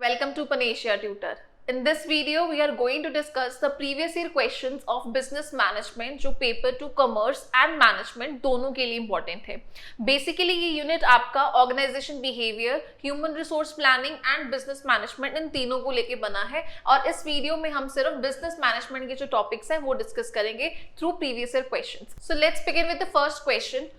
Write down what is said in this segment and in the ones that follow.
Welcome to Panesia Tutor. In this video, we are going to discuss the previous year questions of business management जो paper to commerce and management दोनों के लिए important है. Basically ये unit आपका organization behavior, human resource planning and business management इन तीनों को लेके बना है और इस वीडियो में हम सिर्फ business management के जो topics हैं वो discuss करेंगे through previous year questions. So let's begin with the first question.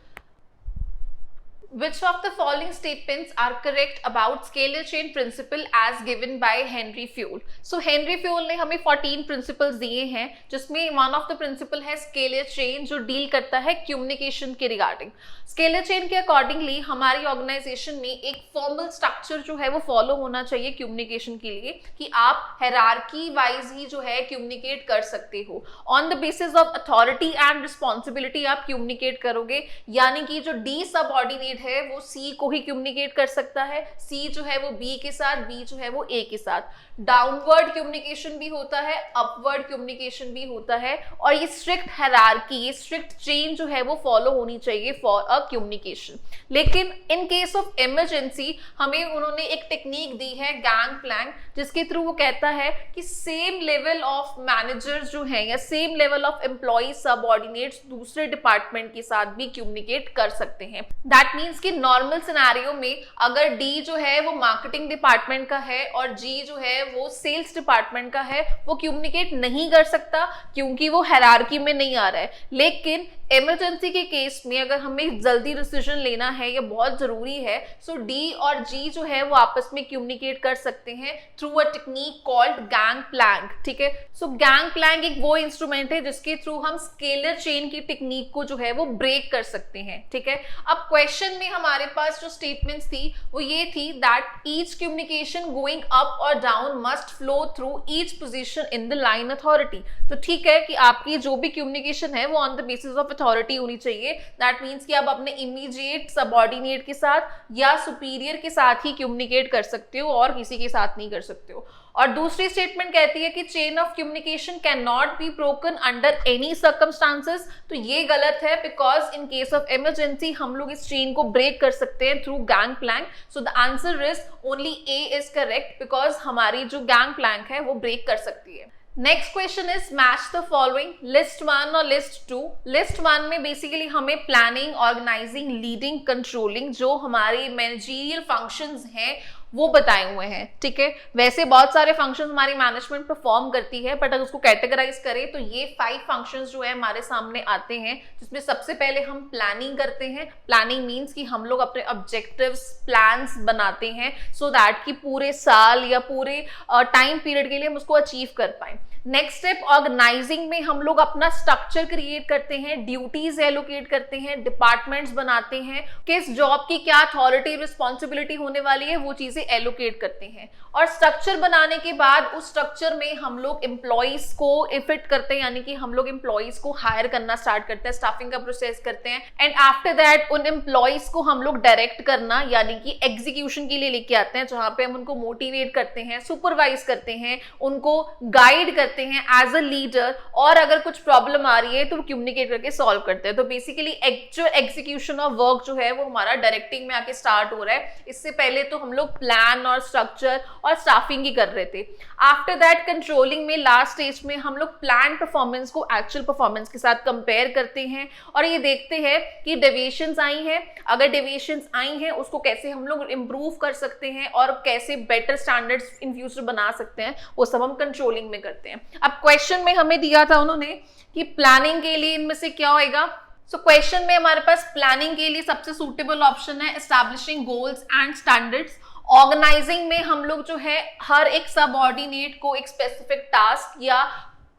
Which of the following statements are correct about scalar chain principle as given by Henry Fayol? So Henry Fayol ने हमें 14 principles दिए हैं जिसमें one of the principle है scalar chain जो deal करता है communication के regarding. Scalar chain के accordingly हमारी organization में एक formal structure जो है वो follow होना चाहिए communication के लिए कि आप hierarchy wise ही जो है communicate कर सकते हो. On the basis of authority and responsibility आप communicate करोगे यानी कि जो D subordinate है वो C को ही कम्युनिकेट कर सकता है, C जो है वो B के साथ, B जो है वो A के साथ. डाउनवर्ड कम्युनिकेशन भी होता है, अपवर्ड कम्युनिकेशन भी होता है और ये स्ट्रिक्ट हायरार्की, ये स्ट्रिक्ट चेन जो है वो फॉलो होनी चाहिए फॉर अ कम्युनिकेशन. लेकिन इन केस ऑफ इमरजेंसी हमें उन्होंने एक टेक्निक दी है गैंग प्लैंक जिसके थ्रू वो कहता है कि सेम लेवल ऑफ मैनेजर्स जो हैं या same level of employ subordinates दूसरे डिपार्टमेंट के साथ भी कम्युनिकेट कर सकते हैं. दैट मीन्स कि नॉर्मल सिनेरियो में अगर डी जो है वो मार्केटिंग डिपार्टमेंट का है और जी जो है वो सेल्स डिपार्टमेंट का है वो कम्युनिकेट नहीं कर सकता क्योंकि वो हायरार्की में नहीं आ रहा है. लेकिन इमरजेंसी के केस में अगर हमें जल्दी डिसीजन लेना है या बहुत जरूरी है सो डी और जी जो है वो आपस में कम्युनिकेट कर सकते हैं through a technique called gang plank. ठीक है, सो गैंग प्लैंक एक वो इंस्ट्रूमेंट है जिसके थ्रू हम स्केलर चेन की टेक्निक को जो है वो ब्रेक कर सकते हैं. ठीक है, अब क्वेश्चन में हमारे पास जो स्टेटमेंट्स थी वो ये थी that each communication going up और down must flow through each position in the line authority. तो ठीक है कि आपकी जो भी कम्युनिकेशन है वो on the basis of authority होनी चाहिए. दैट मीन्स कि आप अपने इमीडिएट सबऑर्डिनेट के साथ या सुपीरियर के साथ ही कम्युनिकेट कर सकते हो और किसी के साथ नहीं कर सकते हो. और दूसरी स्टेटमेंट कहती है कि chain of communication can not be broken under any circumstances. तो ये गलत है because in case of emergency हम लोग इस चेन को ब्रेक कर सकते हैं through gang plank. So the answer is only A is correct because हमारी जो गैंग प्लैंक है वो ब्रेक कर सकती है. Next question is match the following list 1 और लिस्ट 2. लिस्ट 1 में बेसिकली हमें प्लानिंग, ऑर्गेनाइजिंग, लीडिंग, कंट्रोलिंग जो हमारे मैनेजरियल फंक्शंस हैं वो बताए हुए हैं. ठीक है, वैसे बहुत सारे फंक्शंस हमारी मैनेजमेंट परफॉर्म करती है बट अगर उसको कैटेगराइज करें तो ये 5 फंक्शंस जो है हमारे सामने आते हैं जिसमें सबसे पहले हम प्लानिंग करते हैं. प्लानिंग मींस कि हम लोग अपने ऑब्जेक्टिव्स, प्लान्स बनाते हैं सो दैट कि पूरे साल या पूरे टाइम पीरियड के लिए हम उसको अचीव कर पाए. नेक्स्ट स्टेप ऑर्गेनाइजिंग में हम लोग अपना स्ट्रक्चर क्रिएट करते हैं, ड्यूटीज एलोकेट करते हैं, डिपार्टमेंट्स बनाते हैं, किस जॉब की क्या अथॉरिटी रिस्पॉन्सिबिलिटी होने वाली है वो चीजें एलोकेट करते हैं. और स्ट्रक्चर बनाने के बाद उस स्ट्रक्चर में हम लोग एम्प्लॉइज को इफिट करते हैं यानी कि हम लोग एम्प्लॉइज को हायर करना स्टार्ट करते हैं, स्टाफिंग का प्रोसेस करते हैं एंड आफ्टर दैट उन एम्प्लॉइज को हम लोग डायरेक्ट करना यानी कि एग्जीक्यूशन के लिए लेके आते हैं जहां पे हम उनको मोटिवेट करते हैं, सुपरवाइज करते हैं, उनको गाइड करते हैं एज अ लीडर और अगर कुछ प्रॉब्लम आ रही है तो कम्युनिकेट करके सॉल्व करते हैं. तो basically actual execution of work जो है वो हमारा डायरेक्टिंग में आके स्टार्ट हो रहा है. इससे पहले तो हम लोग प्लान और स्ट्रक्चर और स्टाफिंग ही कर रहे थे. आफ्टर दैट कंट्रोलिंग में लास्ट स्टेज में हम लोग प्लान परफॉर्मेंस को एक्चुअल परफॉर्मेंस के साथ कंपेयर करते हैं और ये देखते हैं कि डेविएशंस आई हैं, अगर डेविएशंस आई हैं उसको कैसे हम लोग इंप्रूव कर सकते हैं और कैसे बेटर स्टैंडर्ड्स इन फ्यूचर बना सकते हैं वो सब हम कंट्रोलिंग में करते हैं. अब क्वेश्चन में हमें दिया था उन्होंने कि प्लानिंग के लिए इनमें से क्या होएगा. सो क्वेश्चन में हमारे पास प्लानिंग के लिए सबसे सूटेबल ऑप्शन है establishing goals and standards. Organizing में हम लोग जो है हर एक सबऑर्डिनेट को एक स्पेसिफिक टास्क या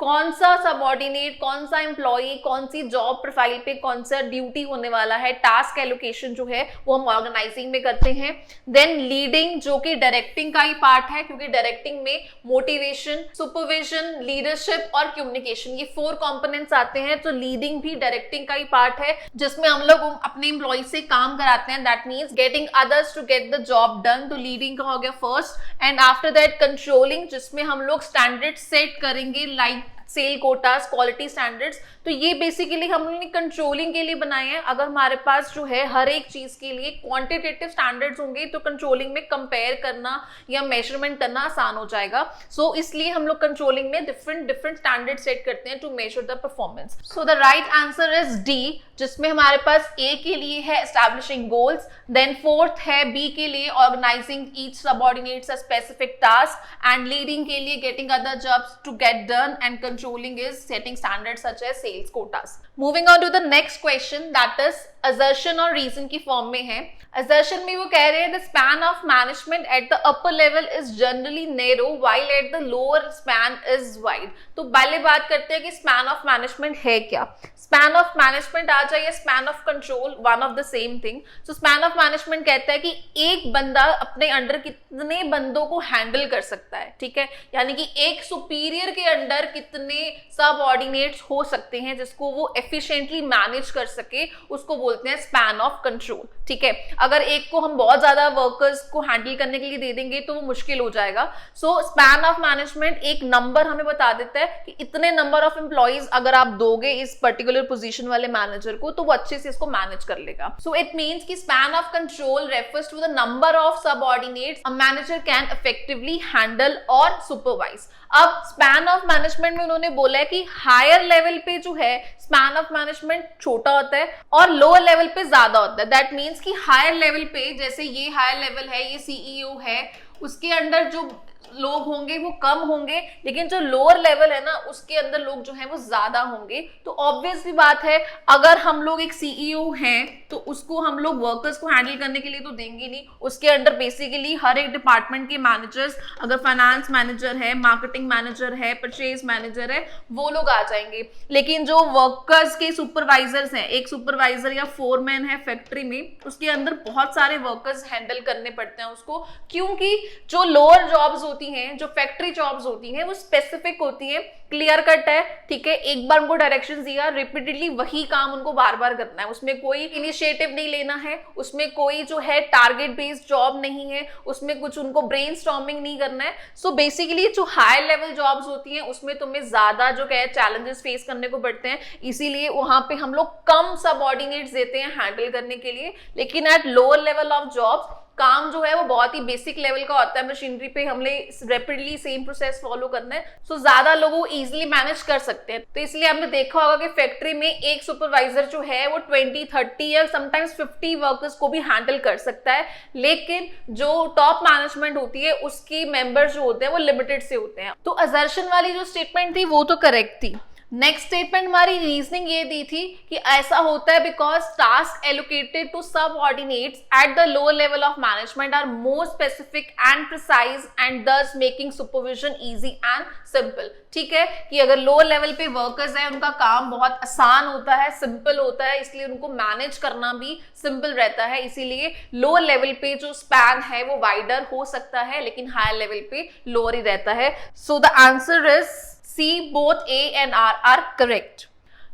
कौन सा सबऑर्डिनेट, कौन सा एम्प्लॉई, कौन सी जॉब प्रोफाइल पे कौन सा ड्यूटी होने वाला है, टास्क एलोकेशन जो है वो हम ऑर्गेनाइजिंग में करते हैं. देन लीडिंग जो कि डायरेक्टिंग का ही पार्ट है क्योंकि डायरेक्टिंग में मोटिवेशन, सुपरविजन, लीडरशिप और कम्युनिकेशन ये 4 कंपोनेंट्स आते हैं. तो लीडिंग भी डायरेक्टिंग का ही पार्ट है जिसमें हम लोग अपने एम्प्लॉय से काम कराते हैं. That means getting others to get the job done. तो लीडिंग का हो गया first and after that controlling जिसमें हम लोग स्टैंडर्ड सेट करेंगे like sale quotas, quality standards. तो ये बेसिकली हम लोगों ने कंट्रोलिंग के लिए बनाए हैं। अगर हमारे पास जो है हर एक चीज के लिए क्वांटिटेटिव स्टैंडर्ड्स होंगे तो कंट्रोलिंग में कंपेयर करना या मेजरमेंट करना आसान हो जाएगा। सो इसलिए हम लोग कंट्रोलिंग में डिफरेंट स्टैंडर्ड सेट करते हैं to measure the performance. So the right answer is D, जिसमें हमारे पास ए के लिए है एस्टैब्लिशिंग गोल्स, देन फोर्थ है बी के लिए organizing each subordinates a specific task, and leading के लिए getting other jobs to get done, and controlling is setting standards such as sales quotas. Moving on to the next question, that is assertion और reason की form में है। assertion में वो कह रहे हैं the span of management at the upper level is generally narrow while at the lower span is wide। तो पहले बात करते हैं कि span of management है क्या। span of management आ जाए या span of control, one of the same thing। so span of management कहता है कि एक बंदा अपने अंडर कितने बंदों को हैंडल कर सकता है, ठीक है, यानी कि एक सुपीरियर के अंडर कितने सबऑर्डिनेट्स हो सकते हैं जिसको वो एफिशिएंटली मैनेज कर सके, उसको बोलते हैं स्पैन ऑफ कंट्रोल। ठीक है, अगर एक को हम बहुत ज्यादा वर्कर्स को हैंडल करने के लिए दे देंगे तो वो मुश्किल हो जाएगा। सो स्पैन ऑफ मैनेजमेंट एक नंबर हमें बता देता है कि इतने नंबर ऑफ एम्प्लॉइज अगर आप दोगे इस पर्टिकुलर पोजीशन वाले मैनेजर को तो वो अच्छे से इसको मैनेज कर लेगा। सो इट मींस कि span of control refers to the number of subordinates a manager can effectively handle और सुपरवाइज। अब स्पैन ऑफ मैनेजमेंट में उन्होंने बोला है कि हायर लेवल पे जो है स्पैन ऑफ मैनेजमेंट छोटा होता है और लोअर लेवल पे ज्यादा होता है। दैट मीन्स कि हायर लेवल पे, जैसे ये हायर लेवल है, ये सीईओ है, उसके अंडर जो लोग होंगे वो कम होंगे, लेकिन जो लोअर लेवल है ना उसके अंदर लोग जो है वो ज्यादा होंगे। तो ऑब्वियसली बात है, अगर हम लोग एक सीईओ हैं तो उसको हम लोग वर्कर्स को हैंडल करने के लिए तो देंगे नहीं, उसके अंडर बेसिकली हर एक डिपार्टमेंट के मैनेजर्स, अगर फाइनेंस मैनेजर है, मार्केटिंग मैनेजर है, परचेज मैनेजर है, वो लोग आ जाएंगे। लेकिन जो वर्कर्स के सुपरवाइजर्स हैं, एक सुपरवाइजर या फोरमैन है फैक्ट्री में, उसके अंदर बहुत सारे वर्कर्स हैंडल करने पड़ते हैं उसको, क्योंकि जो लोअर जॉब्स होती हैं, जो फैक्ट्री जॉब्स होती हैं, वो स्पेसिफिक होती हैं, क्लियर कट है, ठीक है, एक बार उनको डायरेक्शन दिया, रिपीटेडली वही काम उनको बार बार करना है, उसमें कोई इनिशिएटिव नहीं लेना है, उसमें कोई जो है टारगेट बेस्ड जॉब नहीं है, उसमें कुछ उनको ब्रेनस्टॉर्मिंग नहीं करना है। सो बेसिकली जो हाई लेवल जॉब्स होती हैं उसमें तुम्हें ज्यादा जो है चैलेंजेस फेस करने को पड़ते हैं, इसीलिए वहां पे हम लोग कम सबऑर्डिनेट्स देते हैं हैंडल करने के लिए। लेकिन at lower level of jobs काम जो है वो बहुत ही बेसिक लेवल का होता है, मशीनरी पे हमने रैपिडली सेम प्रोसेस फॉलो करना है, सो ज्यादा लोगों इजीली मैनेज कर सकते हैं। तो इसलिए हमने देखा होगा कि फैक्ट्री में एक सुपरवाइजर जो है वो 20, 30 या समटाइम्स 50 वर्कर्स को भी हैंडल कर सकता है, लेकिन जो टॉप मैनेजमेंट होती है उसकी मेंबर्स जो होते हैं वो लिमिटेड से होते हैं। तो असर्शन वाली जो स्टेटमेंट थी वो तो करेक्ट थी। नेक्स्ट स्टेटमेंट हमारी रीजनिंग ये दी थी कि ऐसा होता है because task allocated to subordinates at the lower level of management are more specific and precise and thus making supervision easy and simple. ठीक है, कि अगर लोअर लेवल पे वर्कर्स है उनका काम बहुत आसान होता है, सिंपल होता है, इसलिए उनको मैनेज करना भी सिंपल रहता है, इसीलिए लोअर लेवल पे जो स्पैन है वो वाइडर हो सकता है, लेकिन हायर लेवल पे लोअर ही रहता है। So the answer is C, both A and R are correct.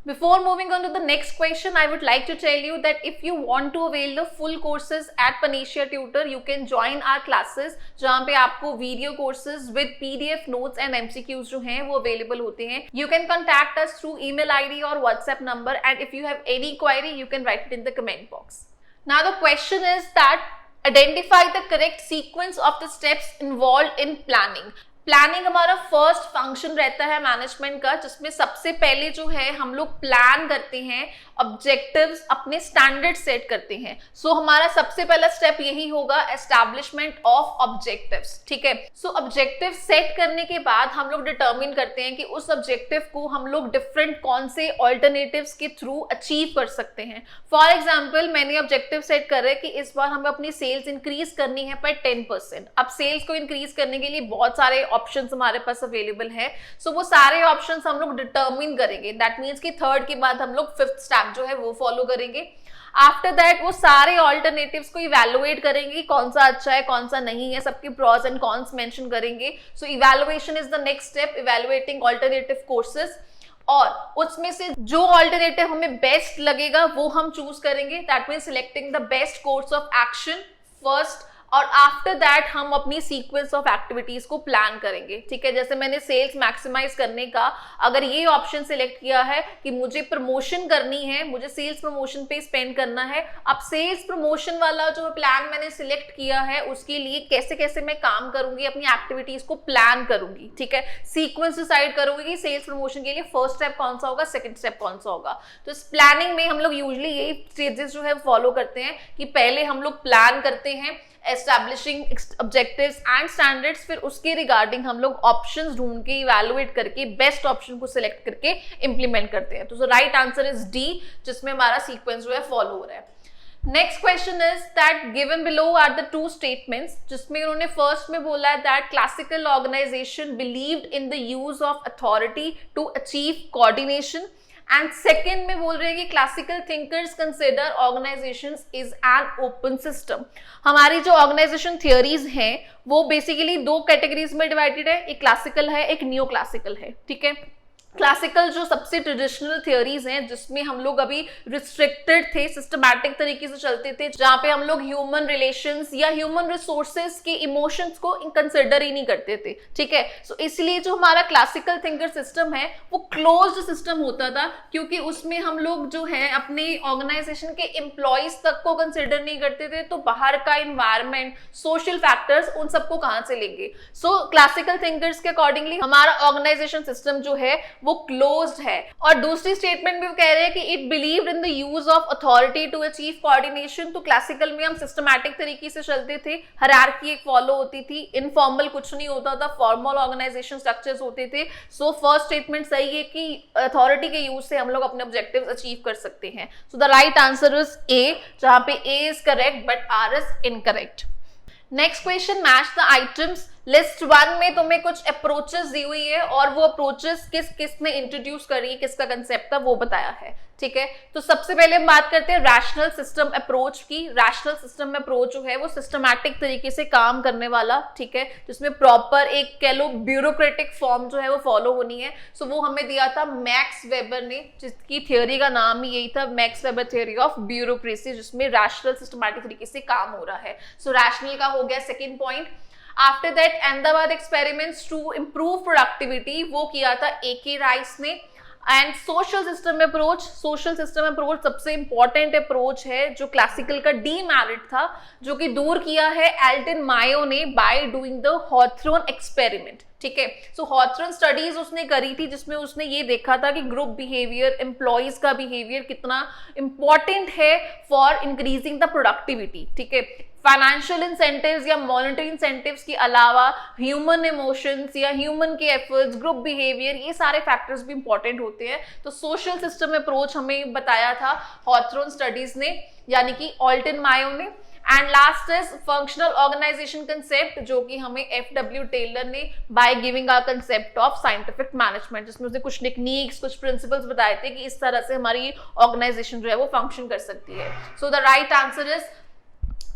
Before moving on to the next question, I would like to tell you that if you want to avail the full courses at Panisha Tutor, you can join our classes, जहाँ पे आपको video courses with PDF notes and MCQs जो हैं वो available होते हैं। You can contact us through email ID or WhatsApp number, and if you have any query, you can write it in the comment box. Now the question is that identify the correct sequence of the steps involved in planning. Planning हमारा first function रहता है management का, जिसमें सबसे पहले जो है हम लोग प्लान करते हैं, ऑब्जेक्टिव्स, अपने स्टैंडर्ड सेट करते हैं। सो हमारा सबसे पहला स्टेप यही होगा, एस्टैब्लिशमेंट ऑफ ऑब्जेक्टिव्स। ठीक है, सो ऑब्जेक्टिव सेट करने के बाद हम लोग डिटर्मिन करते हैं कि उस ऑब्जेक्टिव को हम लोग डिफरेंट कौन से ऑल्टरनेटिव्स के थ्रू अचीव कर सकते हैं। फॉर एग्जाम्पल, मैंने ऑब्जेक्टिव सेट कर रहे कि इस बार हमें अपनी सेल्स इंक्रीज करनी है पर 10%। अब सेल्स को इंक्रीज करने के लिए बहुत सारे ऑप्शंस हमारे पास अवेलेबल है, सो वो सारे ऑप्शंस हम लोग डिटर्मिन करेंगे। दैट मीन्स कि थर्ड के बाद हम लोग फिफ्थ स्टेप जो है वो फॉलो करेंगे। आफ्टर दैट वो सारे ऑल्टरनेटिव्स को इवैल्यूएट करेंगे, कौन सा अच्छा है कौन सा नहीं है, सबके प्रॉस एंड कॉन्स मेंशन करेंगे। So evaluation is the next step, evaluating alternative courses, और उसमें से जो ऑल्टरनेटिव हमें बेस्ट लगेगा वो हम चूज करेंगे। That means selecting the best course of action first और आफ्टर दैट हम अपनी सीक्वेंस ऑफ एक्टिविटीज को प्लान करेंगे, ठीक है। जैसे मैंने सेल्स मैक्सिमाइज करने का अगर ये ऑप्शन सिलेक्ट किया है कि मुझे प्रमोशन करनी है, मुझे सेल्स प्रमोशन पे स्पेंड करना है, अब सेल्स प्रमोशन वाला जो प्लान मैंने सिलेक्ट किया है उसके लिए कैसे कैसे मैं काम करूंगी, अपनी एक्टिविटीज को प्लान करूंगी, ठीक है। सीक्वेंस डिसाइड करूंगी कि सेल्स प्रमोशन के लिए फर्स्ट स्टेप कौन सा होगा, सेकंड स्टेप कौन सा होगा। तो इस प्लानिंग में हम लोग यूजुअली यही स्टेजेस जो है फॉलो करते हैं कि पहले हम लोग प्लान करते हैं, एस्टैब्लिशिंग ऑब्जेक्टिव्स एंड स्टैंडर्ड्स, फिर उसके रिगार्डिंग हम लोग ऑप्शंस ढूंढ के इवैल्यूएट करके बेस्ट ऑप्शन को सिलेक्ट करके इंप्लीमेंट करते हैं। तो राइट आंसर इज डी, जिसमें हमारा सीक्वेंस जो है फॉलो हो रहा है। Next question is that given below are the two statements, जिसमें उन्होंने फर्स्ट में बोला है that classical organization believed in the use of authority to achieve coordination, and second में बोल रहे हैं कि classical thinkers consider organizations is an open system. हमारी जो ऑर्गेनाइजेशन थियोरीज हैं वो बेसिकली दो कैटेगरीज में डिवाइडेड है, एक क्लासिकल है, एक नियो क्लासिकल है, ठीक है। क्लासिकल जो सबसे ट्रेडिशनल थियोरीज हैं जिसमें हम लोग अभी रिस्ट्रिक्टेड थे, सिस्टमैटिक तरीके से चलते थे, जहां पे हम लोग ह्यूमन रिलेशंस या ह्यूमन रिसोर्सेज के इमोशंस को कंसिडर ही नहीं करते थे, ठीक है। सो इसलिए जो हमारा क्लासिकल थिंकर सिस्टम है वो क्लोज्ड सिस्टम होता था, क्योंकि उसमें हम लोग जो है अपने ऑर्गेनाइजेशन के एम्प्लॉइज तक को कंसिडर नहीं करते थे, तो बाहर का इन्वायरमेंट, सोशल फैक्टर्स, उन सबको कहां से लेंगे। सो क्लासिकल थिंकर्स के अकॉर्डिंगली हमारा ऑर्गेनाइजेशन सिस्टम जो है वो क्लोज्ड है। और दूसरी स्टेटमेंट में वो कह रहे हैं कि it believed in the use of authority to achieve coordination. तो क्लासिकल में हम सिस्टमैटिक तरीके से चलते थे, हायरार्की एक फॉलो होती थी, इनफॉर्मल कुछ नहीं होता था, फॉर्मल ऑर्गेनाइजेशन स्ट्रक्चर्स होते थे। सो फर्स्ट स्टेटमेंट सही है कि अथॉरिटी के यूज से हम लोग अपने ऑब्जेक्टिव्स अचीव कर सकते हैं। So the right answer is A, जहां पे A is correct but R is incorrect. Next question, match the items. List 1 में तुम्हें कुछ अप्रोचेस दी हुई है और वो अप्रोचेस किस किस ने इंट्रोड्यूस करी, किसका कंसेप्ट था वो बताया है, ठीक है। तो सबसे पहले हम बात करते हैं रैशनल सिस्टम अप्रोच की। रैशनल सिस्टम अप्रोच जो है वो सिस्टमैटिक तरीके से काम करने वाला, ठीक है, जिसमें प्रॉपर एक कह लो ब्यूरोक्रेटिक फॉर्म जो है वो फॉलो होनी है। सो वो हमें दिया था मैक्स वेबर ने, जिसकी थ्योरी का नाम ही यही था, max weber theory of bureaucracy, जिसमें रैशनल सिस्टमैटिक तरीके से काम हो रहा है। सो रैशनल का हो गया second point. After that Ahmedabad experiments to improve productivity, वो किया था AK राइस ने। And social system approach, social system approach सबसे इंपॉर्टेंट अप्रोच है जो क्लासिकल का डीमेरिट था, जो कि दूर किया है एल्टन मायो ने बाय डूइंग द हॉथरन एक्सपेरिमेंट, ठीक है। सो हॉथरन स्टडीज उसने करी थी जिसमें उसने ये देखा था कि ग्रुप बिहेवियर, एम्प्लॉइज का बिहेवियर कितना इंपॉर्टेंट है फॉर इंक्रीजिंग द प्रोडक्टिविटी, ठीक है। फाइनेंशियल इंसेंटिव्स या मॉनेटरी इंसेंटिव्स के अलावा ह्यूमन इमोशंस या ह्यूमन के एफर्ट्स, ग्रुप बिहेवियर, ये सारे फैक्टर्स भी इंपॉर्टेंट होते हैं। तो सोशल सिस्टम अप्रोच हमें बताया था हॉथरन स्टडीज ने, यानी कि ऑल्टन मायो ने। And last is functional organization concept, जो कि हमें FW टेलर ने by giving a concept of scientific management, जिसमें उसने कुछ टेक्निक्स, कुछ प्रिंसिपल्स बताए थे कि इस तरह से हमारी ऑर्गेनाइजेशन जो है वो फंक्शन कर सकती है। So the right answer is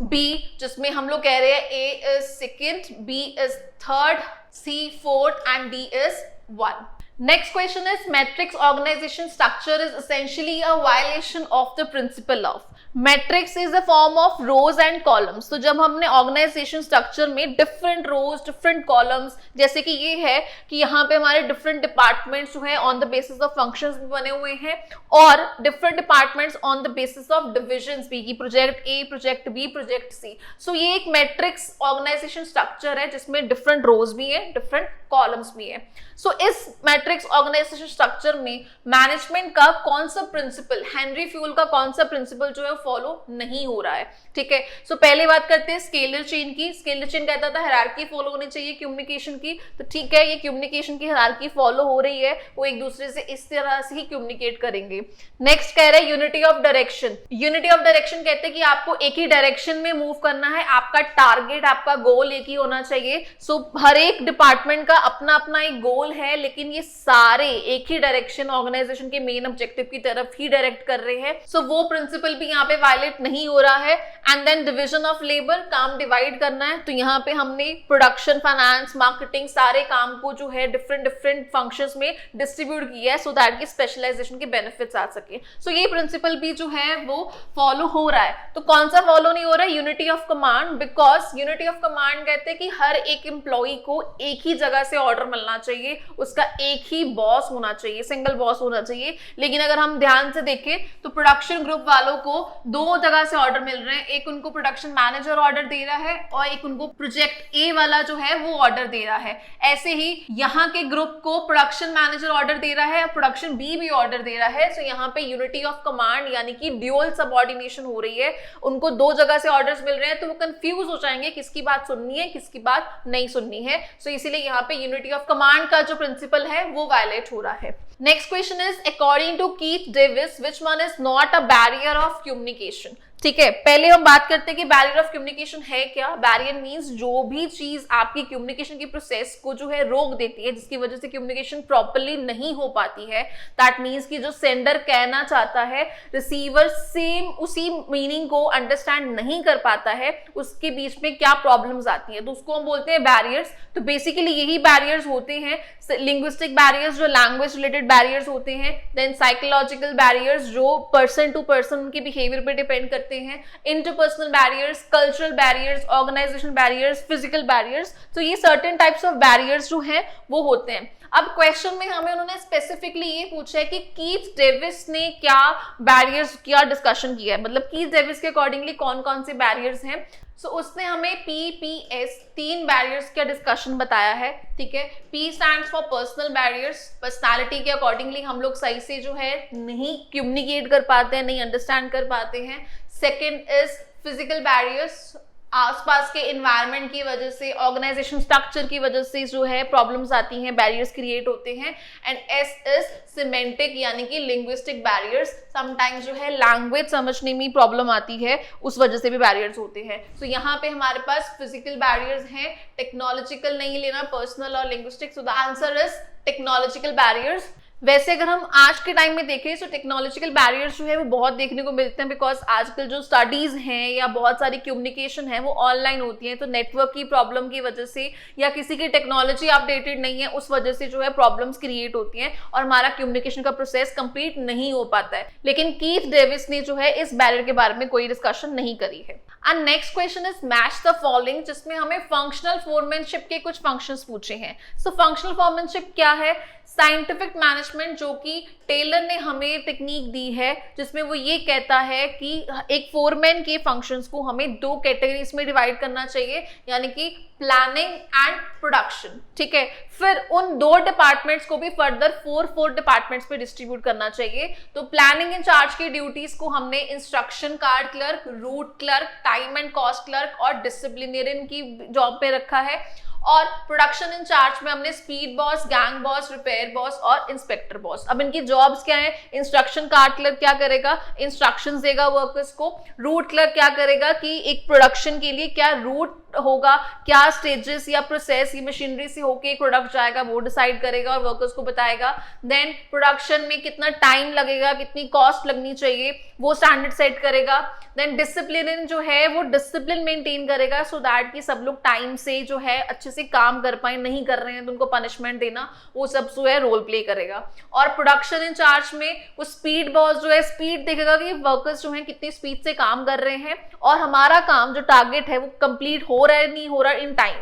B, जिसमें हम लोग कह रहे हैं A is second, B is third, C fourth and D is 1. Next question is matrix organization structure is essentially a violation of the principle of. Matrix is a form of rose and columns. तो जब हमने organisation structure में different रोज, different columns, जैसे कि ये है कि यहाँ पे हमारे डिफरेंट डिपार्टमेंट्स जो है on the basis of functions भी बने हुए हैं, और different departments on the basis of divisions भी, कि project A, project B, project C. So ये एक मैट्रिक्स ऑर्गेनाइजेशन स्ट्रक्चर है जिसमें डिफरेंट रोज भी है, डिफरेंट कॉलम्स भी है। सो इस मैट्रिक्स ऑर्गेनाइजेशन स्ट्रक्चर में मैनेजमेंट का कौन सा प्रिंसिपल, हेनरी फ्यूल का कौन सा प्रिंसिपल जो है फॉलो नहीं हो रहा है, ठीक है। सो पहले बात करते हैं स्केलर चेन की। स्केलर चेन कहता था हायरार्की फॉलो होनी चाहिए कम्युनिकेशन की, तो ठीक है, ये कम्युनिकेशन की हायरार्की फॉलो हो रही है, वो एक दूसरे से इस तरह से ही कम्युनिकेट करेंगे। नेक्स्ट कह रहे हैं unity of direction. Unity of direction कहते हैं कि आपको एक ही डायरेक्शन में मूव करना है, आपका टारगेट, आपका गोल एक ही होना चाहिए। सो हर एक डिपार्टमेंट का अपना अपना एक गोल है, लेकिन ये सारे एक ही डायरेक्शन ऑर्गेनाइजेशन के मेन ऑब्जेक्टिव की तरफ ही डायरेक्ट कर रहे हैं, सो वो प्रिंसिपल भी यहाँ पे वायलेट नहीं हो रहा है। And then division of labour, काम डिवाइड करना है, तो यहाँ पे हमने प्रोडक्शन, फाइनेंस, मार्केटिंग सारे काम को जो है डिफरेंट फंक्शंस में डिस्ट्रीब्यूट किया है सो दैट की स्पेशलाइजेशन के बेनिफिट्स आ सके। सो ये प्रिंसिपल भी जो है वो फॉलो हो रहा है। तो कौन सा फॉलो नहीं हो रहा है? Unity of command, because unity of command कहते हैं कि हर एक एम्प्लॉई को एक ही जगह से ऑर्डर मिलना चाहिए, उसका एक ही बॉस होना चाहिए, सिंगल बॉस होना चाहिए। लेकिन अगर हम ध्यान से देखें तो प्रोडक्शन ग्रुप वालों को दो जगह से ऑर्डर मिल रहे हैं, एक उनको प्रोडक्शन मैनेजर ऑर्डर दे रहा है और एक उनको प्रोजेक्ट ए वाला जो है वो ऑर्डर दे रहा है। ऐसे ही यहाँ के ग्रुप को प्रोडक्शन मैनेजर ऑर्डर दे रहा है और प्रोडक्शन बी भी ऑर्डर दे रहा है। सो यहाँ पे यूनिटी ऑफ कमांड यानी कि ड्यूअल सबऑर्डिनेशन हो रही है, उनको दो जगह से ऑर्डर्स मिल रहे हैं, तो वो कंफ्यूज हो जाएंगे किसकी बात सुननी है किसकी बात नहीं सुननी है। सो इसीलिए यहाँ पे यूनिटी ऑफ कमांड का जो प्रिंसिपल है वो वायलेट हो रहा है। Next question is according to Keith Davis which one is not a barrier of communication. ठीक है, पहले हम बात करते हैं कि बैरियर ऑफ कम्युनिकेशन है क्या। बैरियर मींस जो भी चीज आपकी कम्युनिकेशन की प्रोसेस को जो है रोक देती है, जिसकी वजह से कम्युनिकेशन प्रॉपर्ली नहीं हो पाती है। दैट मींस कि जो सेंडर कहना चाहता है रिसीवर सेम उसी मीनिंग को अंडरस्टैंड नहीं कर पाता है, उसके बीच में क्या प्रॉब्लम्स आती हैं, तो उसको हम बोलते हैं बैरियर्स। तो बेसिकली यही बैरियर्स होते हैं, लिंग्विस्टिक बैरियर्स जो लैंग्वेज रिलेटेड बैरियर्स होते हैं, देन साइकोलॉजिकल बैरियर्स जो पर्सन टू पर्सन उनके बिहेवियर पे डिपेंड करते हैं, interpersonal barriers, cultural barriers, organization barriers, physical barriers. तो ये सर्टेन टाइप्स ऑफ बैरियर्स जो हैं वो होते हैं। अब क्वेश्चन में हमें उन्होंने स्पेसिफिकली ये पूछा है कि कीथ डेविस ने क्या बैरियर्स क्या डिस्कशन किया है, मतलब कीथ डेविस के अकॉर्डिंगली कौन कौन से बैरियर्स हैं। सो उसने हमें PPS 3 बैरियर्स का डिस्कशन बताया है। ठीक है, P stands for personal barriers, personality के अकॉर्डिंगली हम लोग सही से जो है नहीं कम्युनिकेट कर पाते हैं, नहीं अंडरस्टैंड कर पाते हैं। सेकेंड इज फिजिकल बैरियर्स, आसपास के एनवायरनमेंट की वजह से, ऑर्गेनाइजेशन स्ट्रक्चर की वजह से जो है प्रॉब्लम्स आती हैं, बैरियर्स क्रिएट होते हैं। एंड एस इज सिमेंटिक यानी कि लिंग्विस्टिक बैरियर्स, समटाइम्स जो है लैंग्वेज समझने में प्रॉब्लम आती है, उस वजह से भी बैरियर्स होते हैं। तो यहाँ पे हमारे पास फिजिकल बैरियर्स हैं, टेक्नोलॉजिकल नहीं लेना, पर्सनल और linguistic. So the answer is technological barriers. वैसे अगर हम आज के टाइम में देखें तो टेक्नोलॉजिकल बैरियर्स जो है वो बहुत देखने को मिलते हैं, बिकॉज आजकल जो स्टडीज हैं या बहुत सारी कम्युनिकेशन है वो ऑनलाइन होती है, तो नेटवर्क की प्रॉब्लम की वजह से या किसी की टेक्नोलॉजी अपडेटेड नहीं है उस वजह से जो है प्रॉब्लम्स क्रिएट होती हैं और हमारा कम्युनिकेशन का प्रोसेस कंप्लीट नहीं हो पाता है। लेकिन कीथ डेविस ने जो है इस बैरियर के बारे में कोई डिस्कशन नहीं करी है। And next question is match the following, जिसमें हमें फंक्शनल फोरमैनशिप के कुछ फंक्शंस पूछे हैं। सो फंक्शनल फोरमैनशिप क्या है? साइंटिफिक मैनेजमेंट, जो कि टेलर ने हमें टेक्निक दी है जिसमें वो ये कहता है कि एक फोरमैन के फंक्शंस को हमें दो कैटेगरीज में डिवाइड करना चाहिए, यानी कि प्लानिंग एंड प्रोडक्शन। ठीक है, फिर उन दो डिपार्टमेंट्स को भी फर्दर फोर डिपार्टमेंट्स में डिस्ट्रीब्यूट करना चाहिए। तो प्लानिंग इंचार्ज की ड्यूटीज को हमने instruction card clerk, root clerk, time and cost clerk और डिसिप्लिनेरियन की जॉब पे रखा है। और प्रोडक्शन इंचार्ज में हमने speed boss, gang boss, repair boss और इंस्पेक्टर बॉस। अब इनकी जॉब्स क्या है? इंस्ट्रक्शन कार्ड क्लर्क क्या करेगा? इंस्ट्रक्शंस देगा वर्कर्स को। रूट क्लर्क क्या करेगा कि एक प्रोडक्शन के लिए क्या रूट होगा, क्या स्टेजेस या प्रोसेस ये मशीनरी से होके एक प्रोडक्ट जाएगा वो डिसाइड करेगा और वर्कर्स को बताएगा। देन प्रोडक्शन में कितना टाइम लगेगा, कितनी कॉस्ट लगनी चाहिए वो स्टैंडर्ड सेट करेगा। देन डिसिप्लिन जो है वो डिसिप्लिन मेंटेन करेगा सो दैट कि सब लोग टाइम से जो है अच्छे से काम कर पाए, नहीं कर रहे हैं तो उनको पनिशमेंट देना, वो सब जो है रोल प्ले करेगा। और प्रोडक्शन इंचार्ज में वो स्पीड बॉस जो है स्पीड देखेगा कि वर्कर्स जो है कितनी स्पीड से काम कर रहे हैं और हमारा काम जो टारगेट है वो कंप्लीट हो रहा है नहीं हो रहा इन टाइम।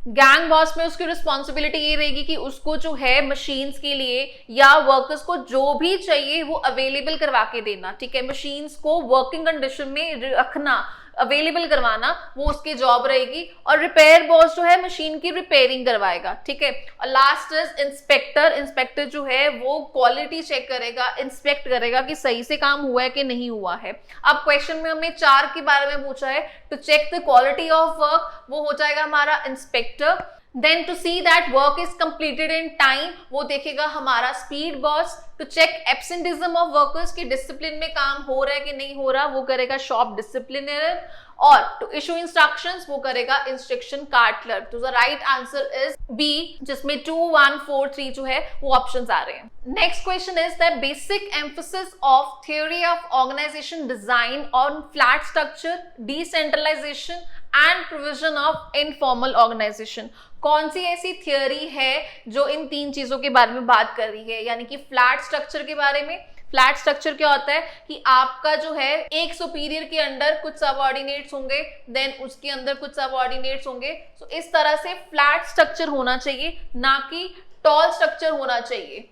गैंग बॉस में उसकी रिस्पॉन्सिबिलिटी ये रहेगी कि उसको जो है मशीन्स के लिए या वर्कर्स को जो भी चाहिए वो अवेलेबल करवा के देना। ठीक है, मशीन्स को वर्किंग कंडीशन में रखना, अवेलेबल करवाना, वो उसकी जॉब रहेगी। और रिपेयर बॉस जो है मशीन की रिपेयरिंग करवाएगा। ठीक है, और लास्ट इज इंस्पेक्टर। इंस्पेक्टर जो है वो क्वालिटी चेक करेगा, इंस्पेक्ट करेगा कि सही से काम हुआ है कि नहीं हुआ है। अब क्वेश्चन में हमें 4 के बारे में पूछा है, to check the quality of work, वो हो जाएगा हमारा inspector. Then to see that work is completed in time, वो देखेगा हमारा speed boss. To check absenteeism of workers की डिसिप्लिन में काम हो रहा है कि नहीं हो रहा, वो करेगा शॉप डिसिप्लिनर। और टू इशू इंस्ट्रक्शंस, वो करेगा इंस्ट्रक्शन कार्ड क्लर्क। तो the right answer is B, जिसमें 2, 1, 4, 3 जो है वो ऑप्शंस आ रहे हैं। Next question is the basic emphasis of theory of organization design on flat structure, decentralization and provision of informal organization. कौन सी ऐसी थियोरी है जो इन तीन चीजों के बारे में बात कर रही है, यानी कि फ्लैट स्ट्रक्चर के बारे में। फ्लैट स्ट्रक्चर क्या होता है कि आपका जो है एक सुपीरियर के अंडर कुछ सबऑर्डिनेट्स होंगे, देन उसके अंदर कुछ सबऑर्डिनेट्स होंगे। सो इस तरह से फ्लैट स्ट्रक्चर होना चाहिए, ना कि टॉल स्ट्रक्चर होना चाहिए,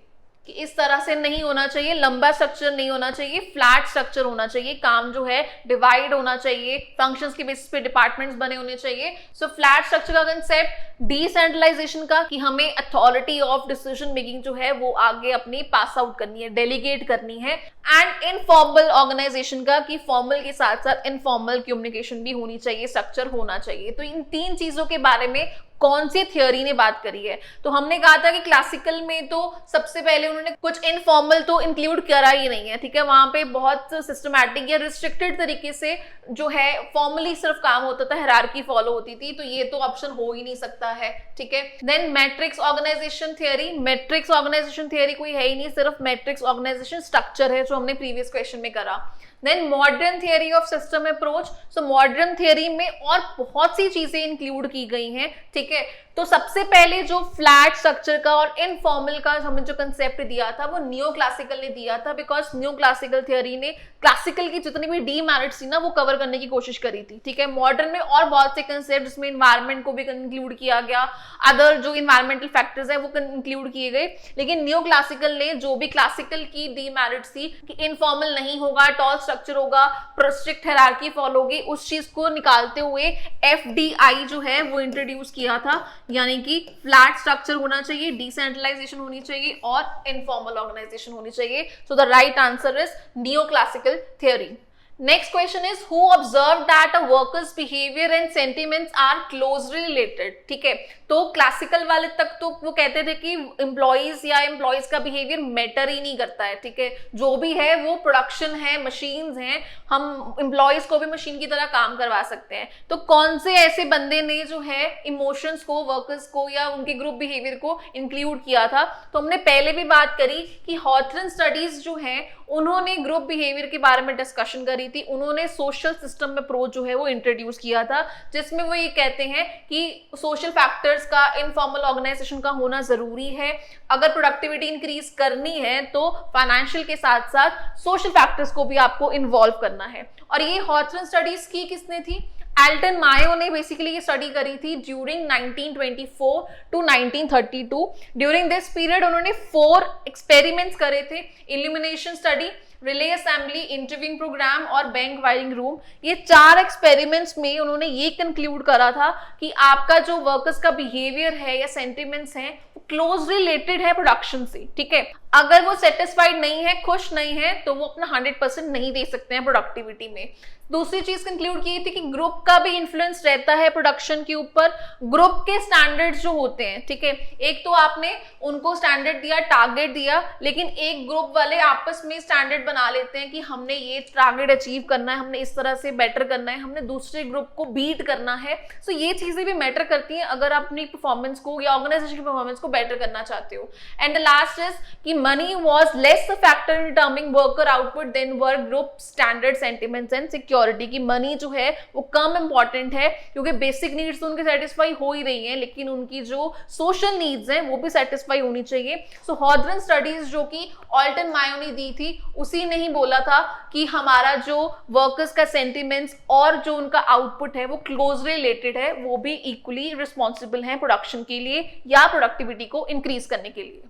कि इस तरह से नहीं होना चाहिए, लंबा स्ट्रक्चर नहीं होना चाहिए, फ्लैट स्ट्रक्चर होना चाहिए। काम जो है डिवाइड होना चाहिए, फंक्शंस के बेसिस पे डिपार्टमेंट्स बने होने चाहिए। सो फ्लैट स्ट्रक्चर का कंसेप्ट, डिसेंट्रलाइजेशन का कि हमें अथॉरिटी ऑफ डिसीजन मेकिंग जो है वो आगे अपनी पास आउट करनी है, डेलीगेट करनी है। एंड इनफॉर्मल ऑर्गेनाइजेशन का कि फॉर्मल के साथ साथ इनफॉर्मल कम्युनिकेशन भी होनी चाहिए, स्ट्रक्चर होना चाहिए। तो इन तीन चीजों के बारे में कौन सी थ्योरी ने बात करी है? तो हमने कहा था कि क्लासिकल में तो सबसे पहले उन्होंने कुछ इनफॉर्मल तो इंक्लूड करा ही नहीं है, ठीक है। वहां पे बहुत सिस्टमैटिक या रिस्ट्रिक्टेड तरीके से जो है फॉर्मली सिर्फ काम होता था, हायरार्की फॉलो होती थी, तो ये तो ऑप्शन हो ही नहीं सकता है, ठीक है। Then matrix organization theory, matrix organization theory कोई है ही नहीं, सिर्फ मैट्रिक्स ऑर्गेनाइजेशन स्ट्रक्चर है जो हमने प्रीवियस क्वेश्चन में करा। Then modern theory of system approach, so modern theory में और बहुत सी चीजें इंक्लूड की गई हैं, ठीक है। तो सबसे पहले जो फ्लैट स्ट्रक्चर का और इनफॉर्मल का हमें जो कंसेप्ट दिया था वो नियो क्लासिकल ने दिया था, बिकॉज नियो क्लासिकल थियरी ने क्लासिकल की जितनी भी डीमेरिट्स थी ना वो कवर करने की कोशिश करी थी, ठीक है। मॉडर्न में और बहुत से कंसेप्ट जिसमें इन्वायरमेंट को भी इंक्लूड किया गया, अदर जो इन्वायरमेंटल फैक्टर्स है वो इंक्लूड किए गए, लेकिन नियो क्लासिकल ने जो भी क्लासिकल की डीमेरिट्स थी कि इनफॉर्मल नहीं होगा, टॉल स्ट्रक्चर होगा, स्ट्रिक्ट हायरार्की फॉलो होगी, उस चीज को निकालते हुए FDI जो है वो इंट्रोड्यूस किया था, यानी कि फ्लैट स्ट्रक्चर होना चाहिए, डिसेंट्रलाइजेशन होनी चाहिए और इनफॉर्मल ऑर्गेनाइजेशन होनी चाहिए। सो the right answer is neo classical theory. Next question is who observed that a worker's behavior and sentiments are closely related, ठीक है। तो क्लासिकल वाले तक तो वो कहते थे कि एम्प्लॉइज या एम्प्लॉइज का बिहेवियर मैटर ही नहीं करता है, ठीक है। जो भी है वो प्रोडक्शन है, मशीन्स हैं, हम एम्प्लॉइज को भी मशीन की तरह काम करवा सकते हैं। तो कौन से ऐसे बंदे ने जो है इमोशंस को, वर्कर्स को या उनके ग्रुप बिहेवियर को इंक्लूड किया था? तो हमने पहले भी बात करी कि हॉथरन स्टडीज जो है उन्होंने ग्रुप बिहेवियर के बारे में डिस्कशन करी थी, उन्होंने सोशल सिस्टम अप्रोच जो है वो इंट्रोड्यूस किया था, जिसमें वो ये कहते हैं कि सोशल फैक्टर्स का, इनफॉर्मल ऑर्गेनाइजेशन का होना जरूरी है। अगर प्रोडक्टिविटी इंक्रीज करनी है तो फाइनेंशियल के साथ साथ सोशल फैक्टर्स को भी आपको इन्वॉल्व करना है। और ये हॉथरन स्टडीज की किसने थी? एल्टन मायो ने बेसिकली ये स्टडी करी थी during 1924 to 1932। During this period उन्होंने 4 एक्सपेरिमेंट्स करे थे, illumination study, relay assembly, interviewing programme और बैंक वायरिंग रूम। ये 4 एक्सपेरिमेंट्स में उन्होंने ये कंक्लूड करा था कि आपका जो वर्कर्स का बिहेवियर है या सेंटिमेंट्स हैं क्लोज रिलेटेड है प्रोडक्शन से, ठीक है। अगर वो सेटिस्फाइड नहीं है, खुश नहीं है, तो वो अपना 100% नहीं दे सकते हैं प्रोडक्टिविटी में। दूसरी चीज कंक्लूड की थी कि ग्रुप का भी इन्फ्लुएंस रहता है प्रोडक्शन के ऊपर, ग्रुप के स्टैंडर्ड्स जो होते हैं, ठीक है। एक तो आपने उनको स्टैंडर्ड दिया, टारगेट दिया, लेकिन एक ग्रुप वाले आपस में स्टैंडर्ड बना लेते हैं कि हमने ये टारगेट अचीव करना है, हमने इस तरह से बेटर करना है, हमने दूसरे ग्रुप को बीट करना है। सो ये चीजें भी मैटर करती हैं अगर आप अपनी परफॉर्मेंस को या ऑर्गेनाइजेशन की परफॉर्मेंस को बेटर करना चाहते हो। एंड द लास्ट इज कि money was less the factor in determining worker output than were group standard sentiments and security, की मनी जो है वो कम इंपॉर्टेंट है क्योंकि बेसिक नीड्स तो उनके सेटिस्फाई हो ही रही हैं, लेकिन उनकी जो सोशल नीड्स हैं वो भी सेटिस्फाई होनी चाहिए। सो हॉथरन स्टडीज जो कि एल्टन मायो ने दी थी, उसी ने ही बोला था कि हमारा जो वर्कर्स का सेंटिमेंट्स और जो उनका आउटपुट है वो क्लोज रिलेटेड है, वो भी इक्वली रिस्पॉन्सिबल हैं प्रोडक्शन के लिए या प्रोडक्टिविटी को इंक्रीज करने के लिए।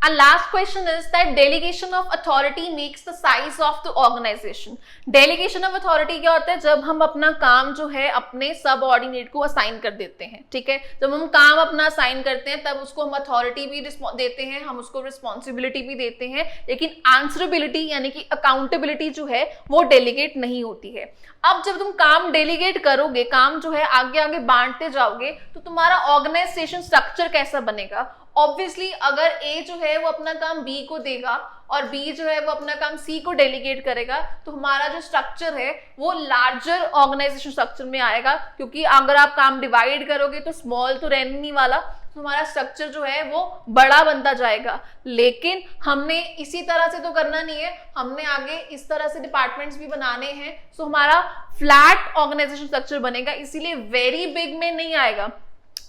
And last question is that delegation of authority makes the size of the organization. Delegation of authority क्या होता है? जब हम अपना काम जो है अपने सबऑर्डिनेट को असाइन कर देते हैं, ठीक है? जब हम काम अपना असाइन करते हैं तब उसको हम अथॉरिटी भी देते हैं, हम उसको रिस्पॉन्सिबिलिटी भी देते हैं, लेकिन आंसरेबिलिटी यानी कि अकाउंटेबिलिटी जो है वो डेलीगेट नहीं होती है। अब जब तुम काम डेलीगेट करोगे, काम जो है आगे आगे बांटते जाओगे, तो तुम्हारा ऑर्गेनाइजेशन स्ट्रक्चर कैसा बनेगा? ऑब्वियसली अगर ए जो है वो अपना काम बी को देगा और बी जो है वो अपना काम सी को डेलीगेट करेगा, तो हमारा जो स्ट्रक्चर है वो लार्जर ऑर्गेनाइजेशन स्ट्रक्चर में आएगा, क्योंकि अगर आप काम डिवाइड करोगे तो स्मॉल तो रहने नहीं वाला, तो हमारा स्ट्रक्चर जो है वो बड़ा बनता जाएगा। लेकिन हमने इसी तरह से तो करना नहीं है, हमने आगे इस तरह से डिपार्टमेंट्स भी बनाने हैं, तो हमारा फ्लैट ऑर्गेनाइजेशन स्ट्रक्चर बनेगा, इसीलिए वेरी बिग में नहीं आएगा।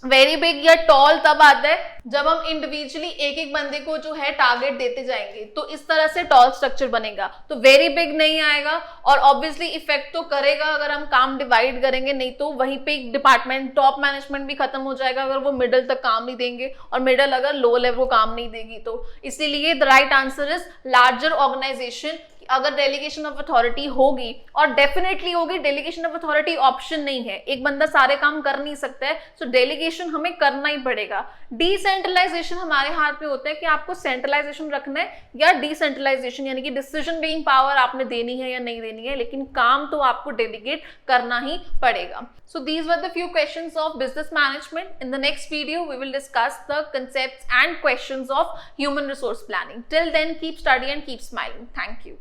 वेरी बिग या टॉल तब आता है जब हम इंडिविजुअली एक एक बंदे को जो है टारगेट देते जाएंगे, तो इस तरह से टॉल स्ट्रक्चर बनेगा। तो वेरी बिग नहीं आएगा और ऑब्वियसली इफेक्ट तो करेगा अगर हम काम डिवाइड करेंगे, नहीं तो वहीं पे डिपार्टमेंट टॉप मैनेजमेंट भी खत्म हो जाएगा अगर वो मिडिल तक काम नहीं देंगे, और मिडिल अगर लो लेवल को काम नहीं देगी तो। इसीलिए the right answer is larger organization. अगर डेलीगेशन ऑफ अथॉरिटी होगी, और डेफिनेटली होगी, डेलीगेशन ऑफ अथॉरिटी ऑप्शन नहीं है, एक बंदा सारे काम कर नहीं सकता है, सो डेलीगेशन हमें करना ही पड़ेगा। डिसेंट्रलाइजेशन हमारे हाथ में होता है कि आपको सेंट्रलाइजेशन रखना है या डिसेंट्रलाइजेशन, यानी कि डिसीजन मेकिंग पावर आपने देनी है या नहीं देनी है, लेकिन काम तो आपको डेलीगेट करना ही पड़ेगा। So these were the few questions of business management. In the next video, we will discuss the concepts and questions of human resource planning. Till then, keep studying and keep smiling. Thank you.